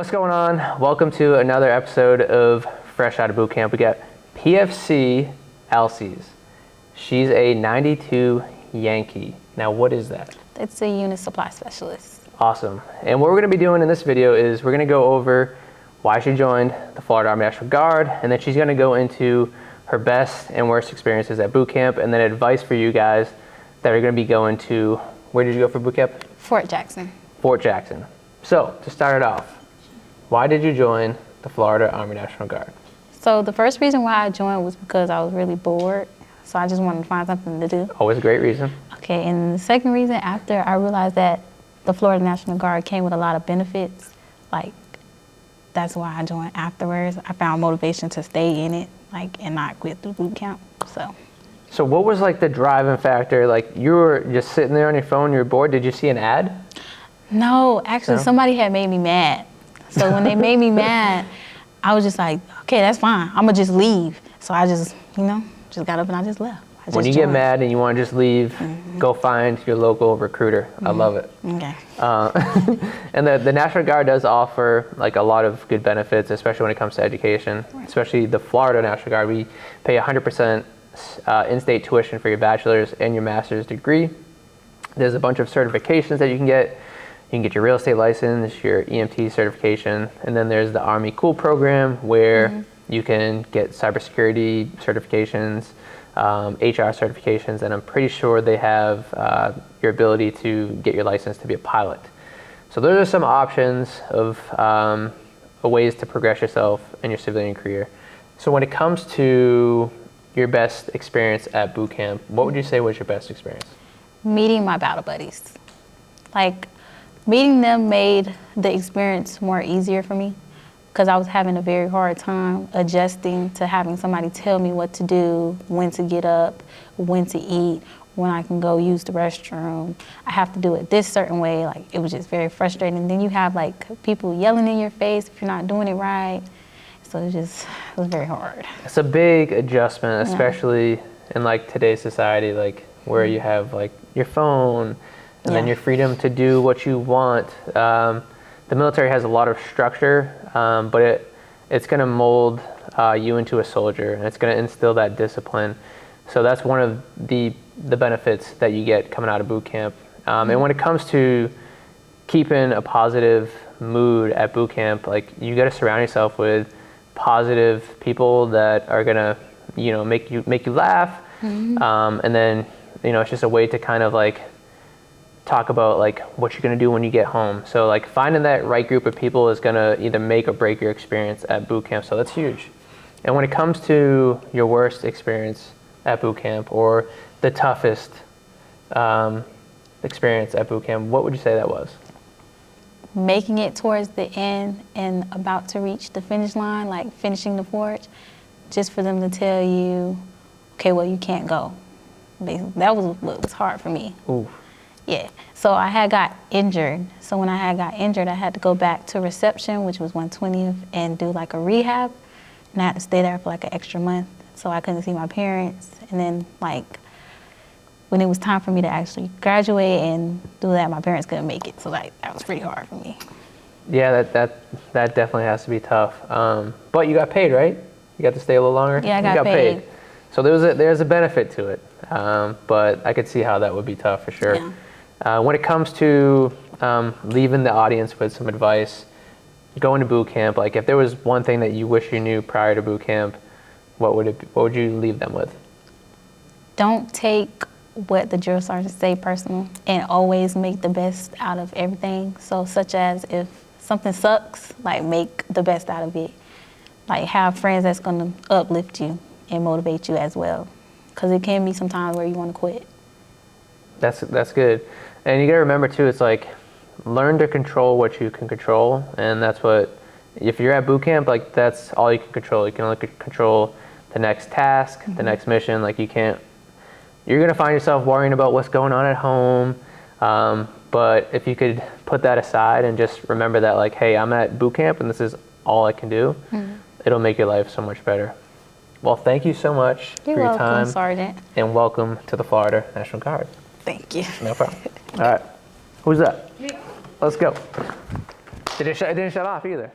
What's going on? Welcome to another episode of Fresh Out of Boot Camp. We got PFC Aliases. She's a 92 Yankee. Now, what is that? It's a unit supply specialist. Awesome. And what we're going to be doing in this video is we're going to go over why she joined the Florida Army National Guard, and then she's going to go into her best and worst experiences at boot camp, and then advice for you guys that are going to be going to, where did you go for boot camp? Fort Jackson. Fort Jackson. So, to start it off, why did you join the Florida Army National Guard? So the first reason why I joined was because I was really bored. So I just wanted to find something to do. Always a great reason. Okay, and the second reason, after I realized that the Florida National Guard came with a lot of benefits, like that's why I joined afterwards. I found motivation to stay in it, and not quit through boot camp. So what was the driving factor? You were just sitting there on your phone, you were bored. Did you see an ad? No, actually somebody had made me mad. So when they made me mad, I was just like, okay, that's fine. I'm gonna just leave. So I just, just got up and I just left. When you get mad and you want to just leave, go find your local recruiter. I love it. Okay. And the National Guard does offer a lot of good benefits, especially when it comes to education. Right. Especially the Florida National Guard, we pay 100% in-state tuition for your bachelor's and your master's degree. There's a bunch of certifications that you can get. You can get your real estate license, your EMT certification, and then there's the Army Cool program where you can get cybersecurity certifications, HR certifications, and I'm pretty sure they have your ability to get your license to be a pilot. So those are some options of ways to progress yourself in your civilian career. So when it comes to your best experience at boot camp, what would you say was your best experience? Meeting my battle buddies. Meeting them made the experience more easier for me because I was having a very hard time adjusting to having somebody tell me what to do, when to get up, when to eat, when I can go use the restroom. I have to do it this certain way. It was just very frustrating. Then you have people yelling in your face if you're not doing it right. So it was very hard. It's a big adjustment, especially in today's society, where you have your phone, and then your freedom to do what you want. The military has a lot of structure, but it's going to mold you into a soldier, and it's going to instill that discipline. So that's one of the benefits that you get coming out of boot camp. And when it comes to keeping a positive mood at boot camp, you got to surround yourself with positive people that are going to, make you laugh. And then, it's just a way to kind of talk about what you're going to do when you get home. So finding that right group of people is going to either make or break your experience at boot camp. So that's huge. And when it comes to your worst experience at boot camp or the toughest experience at boot camp, what would you say that was? Making it towards the end and about to reach the finish line, finishing the forge, just for them to tell you, okay, well, you can't go. That was what was hard for me. Ooh. Yeah, so I had got injured. So when I had got injured, I had to go back to reception, which was 120th, and do a rehab. And I had to stay there for an extra month. So I couldn't see my parents. And then when it was time for me to actually graduate and do that, my parents couldn't make it. So that was pretty hard for me. Yeah, that definitely has to be tough. But you got paid, right? You got to stay a little longer? Yeah, I got paid. So there's a benefit to it. But I could see how that would be tough for sure. Yeah. When it comes to leaving the audience with some advice, going to boot camp, if there was one thing that you wish you knew prior to boot camp, what would you leave them with? Don't take what the drill sergeants say personal, and always make the best out of everything. So such as if something sucks, make the best out of it. Have friends that's going to uplift you and motivate you as well. Because it can be sometimes where you want to quit. That's good. And you got to remember too, it's learn to control what you can control. And that's what, if you're at boot camp, that's all you can control. You can only control the next task, the next mission. You're going to find yourself worrying about what's going on at home. But if you could put that aside and just remember that hey, I'm at boot camp and this is all I can do, it'll make your life so much better. Well, thank you so much for your time. Sergeant. And welcome to the Florida National Guard. Thank you. No problem. All right. Who's that? Me. Let's go. It didn't shut off either.